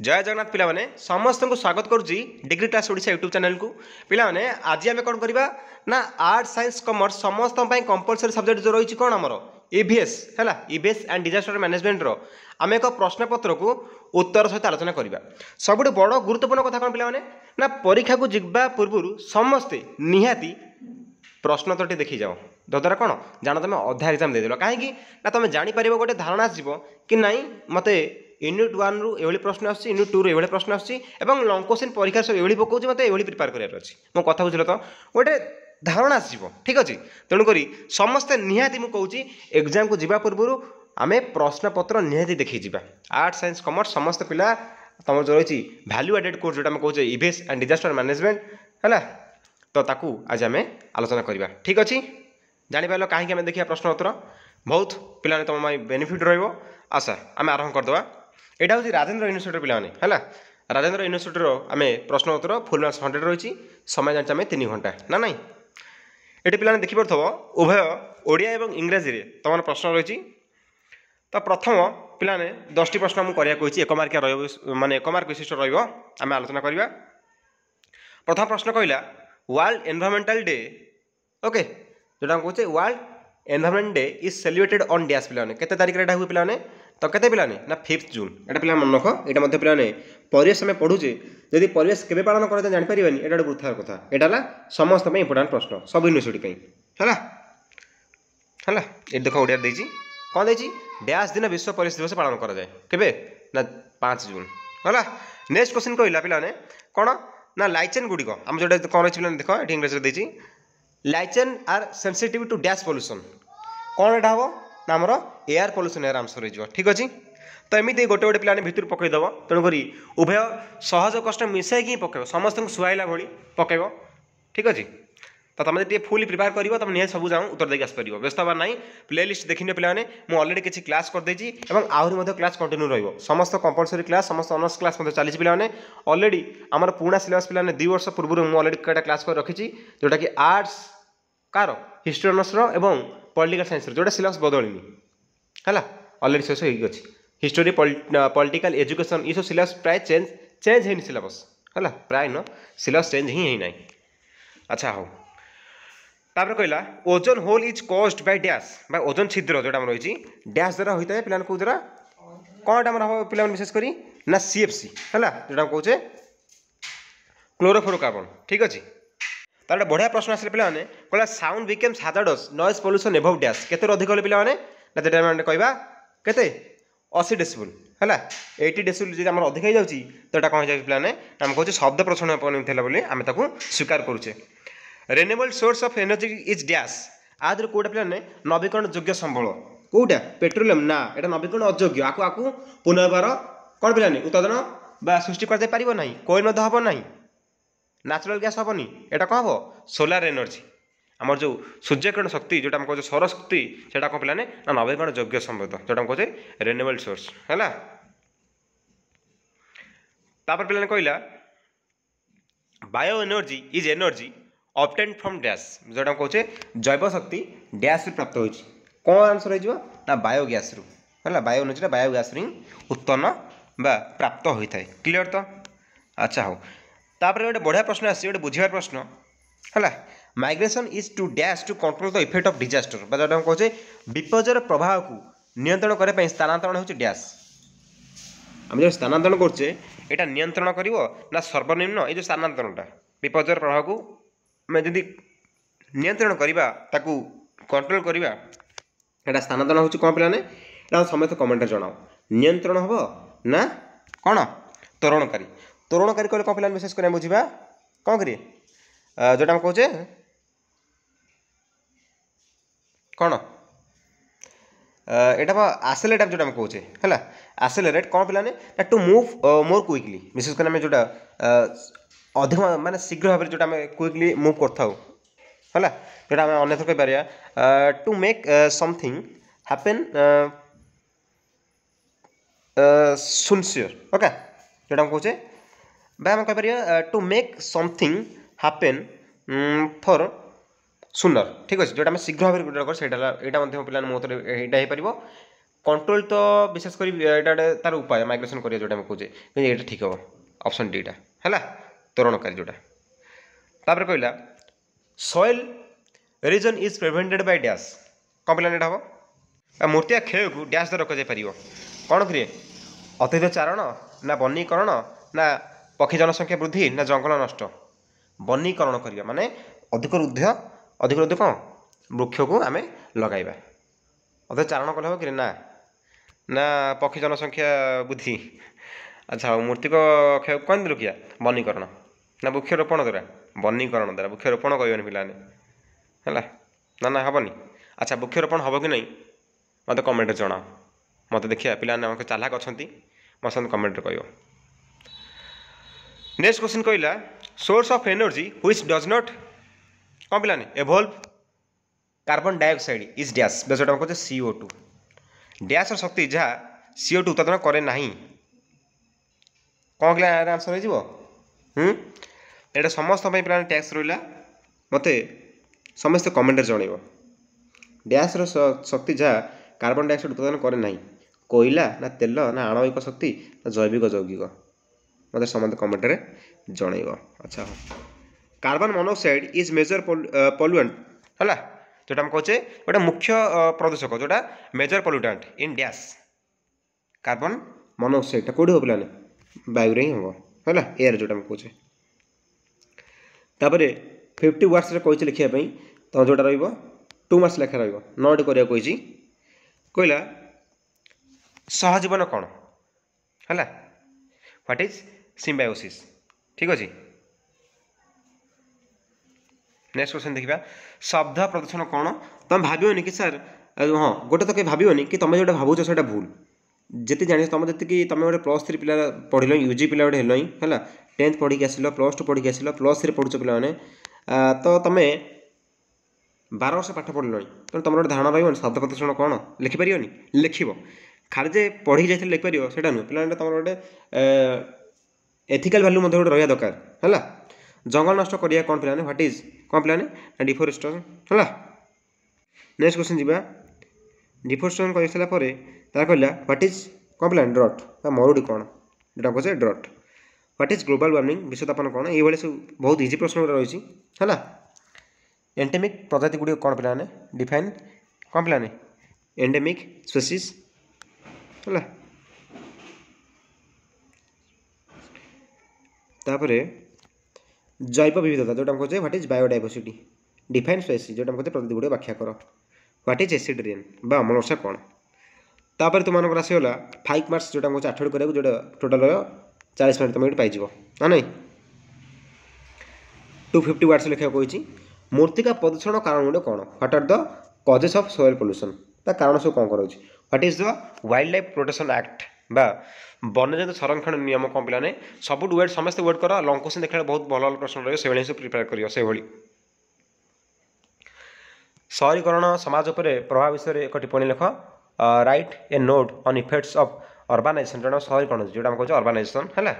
जय जगन्नाथ पिला माने समस्त को स्वागत करुच्ची degree class Odisha YouTube channel को पिला माने आज आम कौन करवा ना आर्ट साइंस कॉमर्स समस्त कंपलसरी सब्जेक्ट जो रही कौन आमर ईवीएस है ईवीएस एंड डिजास्टर मैनेजमेंट रो आम एक प्रश्नपत्र को उत्तर सहित आलोचना करवा सब बड़ गुरुत्वपूर्ण कथा कौन पिला माने ना परीक्षा को जिबा पूर्व समस्ते निहाती प्रश्नोत्तर देखी जाओ जद्वारा कौन जान तुम अधा एग्जाम देदेल कहीं तुम जापर गोटे धारणा आसो कि नाई मत यूनिट 1 रु एभली प्रश्न आस यूनिट 2 रु एभली प्रश्न आस लंग क्वेश्चन परीक्षा सब एभली पकाऊँ मत एभली प्रिपेयर करार अच्छी मो कथा बुझल तो गोटे धारणा आसो ठीक अच्छे तेणुक समस्ते निहाती मुझे कहूँ एग्जाम को जीवा पूर्व आम प्रश्नपत्र निहाती देखी जावा आर्ट साइंस कॉमर्स समस्त पिला तुम जो रही वैल्यू एडेड कोर्स जोटा कहे ईवीएस एंड डिजास्टर मैनेजमेंट है तो ताकू आज आम आलोचना करवा ठीक अच्छे जापर कहीं आम देखिए प्रश्नोत्तर बहुत पिला तुम बेनिफिट रसा आम आरंभ करदे यहाँ हूँ राजेन्द्र यूनिवर्सिटी पिलाने है राजेन्द्र यूनिवर्सिटी आम प्रश्नोत्तर फुल मार्क्स 100 रही समय जाने आम 3 घंटा ना ना ये पिला देखिपे उभय ओडिया और इंग्राजी में तुम प्रश्न रही तो प्रथम पिलाने 10टी प्रश्न मुझे कही एक मार्किया माने एक मार्क विशिष्ट रही आलोचना करवा प्रथम प्रश्न कहला वर्ल्ड एनवायरमेंटल डे ओके जोटा कहे world environment day is celebrated on dash पिलाने केते तारिख रे हुए पिलाने तो केते पिलाने ना 5 जून एटा पिला मन रख एटा मध्य पिलाने परिवेश में पढ़ुचे जदि परिवेश केबे पालन करते जानि परिबेनी एटा गुरुत्वार कथा एटा ला समस्त में इंपोर्टेंट प्रश्न सब यूनिवर्सिटी पे हला हला ए देखो ओडिया देजी कोन देजी डैश दिन विश्व परिवेश दिवस पालन करा जाए केबे ना 5 जून हला नेक्स्ट क्वेश्चन कहला पिलाने कोन ना लाइचेन गुडी को हम जोटा कोन रही पिलाने देखो एटी इंग्लिश रे देजी lichen are sensitive to dash pollution कौन एटा हम ना आमर एयर पॉल्यूशन एयर आंसर हो ठीक अच्छे तो एमती गोटे गोटे पिलाने भितर पकईदेव तेणुक उभय सहज कष्ट मिसाई पकेब समस्त सुहाइला भाई पकेब ठीक अच्छे तो तुम जो फुल प्रिपेयर कर तुम निहाय सब जाऊँ उत्तर देकी आसपर व्यस्त हबार ना प्ले लिस्ट देखने पिलाने मुझे अलरेडी किसी क्लास करदेची आहरी क्लास कंटिन्यू रही समस्त कंपलसरी क्लास समस्त अनर्स क्लास चली पिलाने अलरेडी आमर पुराना सिलेबस पिलाने 2 वर्ष पूर्व मुझे अलरेडी कईटा क्लास कर रखी जोटा कि आर्ट्स कार हिस्ट्री अनर्स एवं पॉलिटिकल साइंस जोटा सिलेबस बदलनी है अलरेडी शेष हो हिस्टोरी पॉलिटिकल एजुकेशन ये सब सिलेबस प्राय चेंज है सिलेबस है प्राय न सिलेबस चेंज ही ना अच्छा हाँ तापर कहला ozone hole is caused by dash by ozone छिद्र जोटा रही डैश द्वारा होता है पिला को द्वारा कौन हम पिला विशेष करी ना सीएफसी है जोटा कहे क्लोरोफ्लोरोकार्बन ठीक अच्छे तार बढ़िया प्रश्न आसे पिलाने कहला sound becomes hazardous noise pollution above dash केते अधिक होले पिलाने ना जेटा हम कहबा केते 80 डेसिबल है 80 डेसिबल जो आम अधिक हो जाऊँगी तो यहाँ कौन जाए पिलाने आम कहे शब्द प्रचलन उपनीत बोली आम ताकू स्वीकार करुचे renewable source of energy is dash आदि कौटा पिलाने नवीकरण योग्य संबल कौटा पेट्रोलियम ना यहाँ नवीकरण अयोग्य आपको पुनर्बार कौन पिलाने उत्पादन बा सृष्टि कर कोई मध्य हम ना न्याचुराल गैस हेनी यहाँ कौन हम सोलार एनर्जी आमर जो सूर्यकिरण शक्ति जोटा कहे सौर शक्ति से कौन पिलाने ना नवीकरण योग्य संबंध जोटा कहे रेन्यूएबल सोर्स है तापर पिलाने कहला bio energy is energy obtained from dash जोटा कहे जैव शक्ति डैश प्राप्त हो कौन आंसर हो ना बायोगैस रु है बायो एनर्जी बायोगैस रू उत्पन्न बा प्राप्त होता है क्लीयर तो अच्छा हो तापर गोटे बढ़िया प्रश्न आसी गोटे बुझार प्रश्न है migration is to dash to control the effect of disaster जोटा कहे विपर्य प्रभाव को नियंत्रण करने स्थानांतरण हो डैश आम जो स्थानांतरण करचे यहाँ नियंत्रण कर ना सर्वनिम्न ये जो स्थानांतरणटा विपर्य प्रभाव को मैं जब नियंत्रण करवा ताकू कंट्रोल करवा यहाँ स्थानांतरण हो कौन पिलाने समस्त कमेंट जनाओ नियंत्रण हम ना कौन त्वरणकारी कहले कौन पिलाने विशेष कर बुझा कौन करिए जोटा हम कहे कौन यहाँ आसेलेट जोटा हम कहे है आसेलेट कौन पिलाने टू मूव मोर क्विकली विशेष कर जोटा अधिक माने शीघ्र भाव में जोटा क्विकली मूव कर है जोटा आम अन्यथा कहीपर टू मेक समथिंग हैपन सुनसियर ओके जोटा हम कहे आम कहीपर to make something happen for sooner ठीक अच्छे जोटा शीघ्र भाव में यहाँ पिलाने मोहतर यहाँ हो पार कंट्रोल तो विशेषकर यहाँ तार उपाय माइग्रेशन करिया जोटा कहे कि ये ठीक हम ऑप्शन डी है त्वरणकारी जोटा तापर कहला soil erosion is prevented by dash कौन पे हम मूर्तिया क्षय को डैश द्वारा रोक कौन करिए अत्यधिक चारण ना वनीकरण ना पक्षी जनसंख्या वृद्धि ना जंगल नष्ट वनीकरण करिया माने अधिक कौन वृक्ष को आम लगाइबा अत्यधिक चारण कले हम कि ना पक्षी जनसंख्या वृद्धि अच्छा मूर्ति को क्षय कौन रोकिया वनीकरण ना वृक्षरोपण द्वारा वनीकरण द्वारा वृक्षरोपण कहनी पिलाने है ना हेनी अच्छा वृक्षरोपण हम कि नहीं मत कमेंट जनाओ मत देखिए पाने चालाक अच्छा मत कमेंट कह नेक्स्ट क्वेश्चन कहला source of energy which does not कौन पिलाने एवोल्व कार्बन डाइऑक्साइड इज डैश बेसटा कहे CO2 डैश शक्ति जहाँ CO2 उत्पादन करे ना कौन कहला आंसर हो यहाँ समस्त पे टैक्स रहा मत समस्त कमेंट जन डैश शक्ति जहाँ कार्बन डाइऑक्साइड उत्पादन करे ना कोयला ना तेल ना आणविक शक्ति ना जैविक यौगिक मत समस्त कमेंट जन अच्छा carbon monoxide is major pollutant है जोटा हम कहे गोटे मुख्य प्रदूषक जोटा major pollutant in dash carbon monoxide कौटी हो पाने वायु ही हम है एयर जोटा हम कहे तापर 50 वर्ड्स कही लिखापी तुम जोटा रो मार्क्स लेखा रोट करा कहला सहजीवन कौन है व्हाट इज सिम्बायोसिस ठीक अच्छे नेक्स्ट क्वेश्चन देखा शब्द प्रदूषण कौन तुम भावनी कि सर हाँ गोटे तो कहीं भावनी कि तुम जो भावुच से भूल जिते जान तुम जी तुम गोटे +3 पिला पढ़ल यूजी पिला गोटे हेल है 10th पढ़ी आसिल +2 पढ़ी आसिल +3 पढ़ुच पे तो तुम 12 वर्ष पाठ पढ़ल तेनाली तुम गोटे धारणा रही शब्द प्रदूषण कौन लिखिपर लिख खाली जे पढ़ी जाइए लिखिपर से नुह पे तुम गोटे एथिकल भैल्यू गोटे रहा दरकार है जंगल नष्ट करिया कौन पे व्हाट इज कौन पे डिफोरेस्टेशन है नेक्स्ट क्वेश्चन जी डिफोरेस्टेशन कर सारापर तार कहला व्हाट इज कौन पे ड्रट मरुड़ी कौन जोटा कहे ड्रट व्हाट इज ग्लोबल वार्मिंग विश्वतापन कौन ये सब बहुत इजी प्रश्न रही है एंडेमिक प्रजाति गुड़ी कौन पे डिफाइन कौन पे एंडेमिक स्पेसीज है तापर जैव विविधता जोटा हम कहे what is biodiversity define species जोटा हम कहे प्रजाति गुड़ी व्याख्या कर व्हाट इज एसिड रेन बा अम्ल वर्षा कौन तापर तुम आसगला 5 मार्क्स जोटा कहे 8 करा जो टोटाल 40 मिनट तुम ये पाइज हाँ नहीं 250 वर्ड्स लिखा कही मूर्तिका प्रदूषण कारण गुड़े कौन what are the causes of soil pollution ता कारण सब कौन कर what is the wildlife protection act बा वन्यजंतु संरक्षण नियम कौन पे सब वर्ड समस्त वर्ड कर लंग क्वेश्चन देखा बहुत भल प्रश्न रही से सब प्रिपेयर कर शहरीकरण समाज उपरे प्रभाव विषय एक टिप्पणी लिख right A note on effects of urbanisation जो शहरीकरण जोटा हम कहे अर्बानाइजेशन है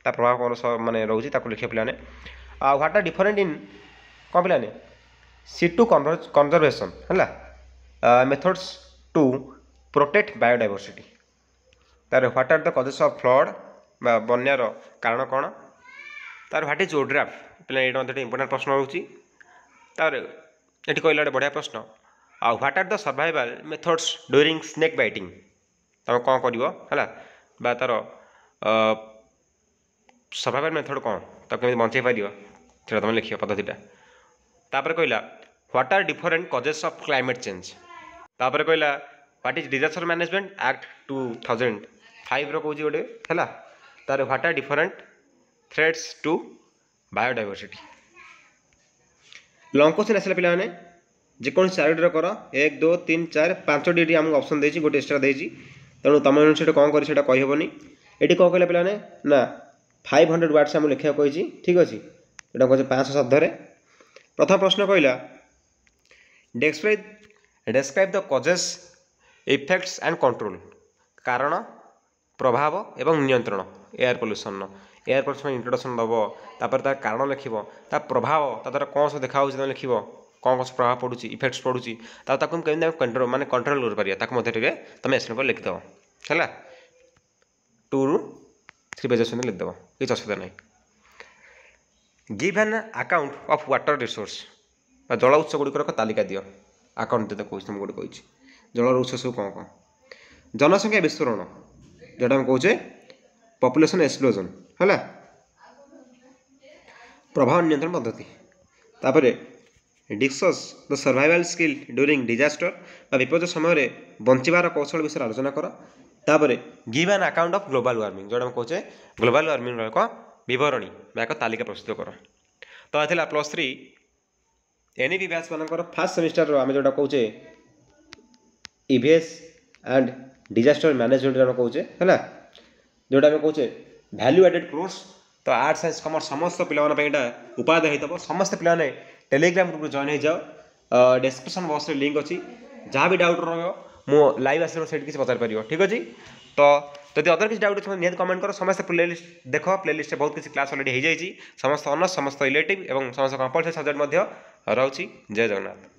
प्रभाव कौन मानने रोचे लिखे पे व्हाट आर डिफरेंट इन कौन पे C2 कंजर्वेशन है मेथड्स टू प्रोटेक्ट बायोडाइवर्सिटी तार what are the causes of flood बन्यार कारण कौन तार व्हाट इज ओड्राफ पे इंपोर्टेंट प्रश्न रोचे तार ये कहला बढ़िया प्रश्न what are the survival methods during snake biting तुम कौन कर तार सर्वाइवल मेथड कौन तो कमी बचे पार तुम लिख पद्धतिटा तापर कहला what are different causes of climate change तापर कहला what is disaster management act 2005 रो कौच गोटे है तार what are different threats to biodiversity लंग क्वेश्चन आसला पे जेको चारोटी कर 1 2 3 4 5टी आमको ऑप्शन देती गोटे एक्सट्रा देती तेणु तुम से कौन कर कहीहबनी ये कौन कहला पे ना 500 वर्ड्स आम लिखा कही ठीक अच्छे यहाँ कहे 500 शब्द प्रथम प्रश्न कहला describe the causes effects and control कारण प्रभाव एवं नियंत्रण एयर पोल्यूशन इंट्रोडक्शन दब तापर तार कारण लिख प्रभाव तार कौन सब देखा तुम लिख कौन कौन प्रभाव पड़ू इफेक्ट्स पड़ू कमी कंट्रोल माने कंट्रोल कर तुम एक्सप्लेन कर लिखिदेव है 2 ରୁ 3 पेजेस लिखिदेव किसी असुविधा नहीं। Give an account of water resource जल उत्स गुड़िकर तालिका दियो अकाउंट देते कौन तुम गोटे कही जल उत्स सब कौन कौन जनसंख्या विस्फोरण जोटा हम कहे पॉपुलेशन एक्सप्लोजन है प्रभाव नियंत्रण पद्धति तापर discuss the survival skill during disaster विपद समय बंचार कौशल विषय आलोचना कर तापर give an account of global warming जोटा हम कहे ग्लोबल वार्मिंग एक बरणी एक तालिका प्रस्तुत कर। तो यह +3 एनईपी बैच मानकर फास्ट सेमिस्टर आम जोटा कहे ईवीएस एंड डिजास्टर मैनेजमेंट आम कहे है जोटा आम कहे वैल्यू एडेड कोर्स। तो आर्ट साइंस कमर्स समस्त पिला उपाध्याय होता समस्त पे टेलीग्राम ग्रुप जॉइन हो जाओ डिस्क्रिप्शन बॉक्स में लिंक अच्छी जहाँ भी डाउट रु लाइव आस किसी पचार पार ठीक अच्छे। तो जब अदर किसी डाउट अच्छे निहत कमेंट कर समस्त प्लेलिस्ट देख प्लेलिस्ट बहुत किसी क्लास अलरेडी हो जाए समस्त ऑनर्स समस्त इलेक्टिव और समस्त कंपलसरी सब्जेक्ट रोचे। जय जगन्नाथ।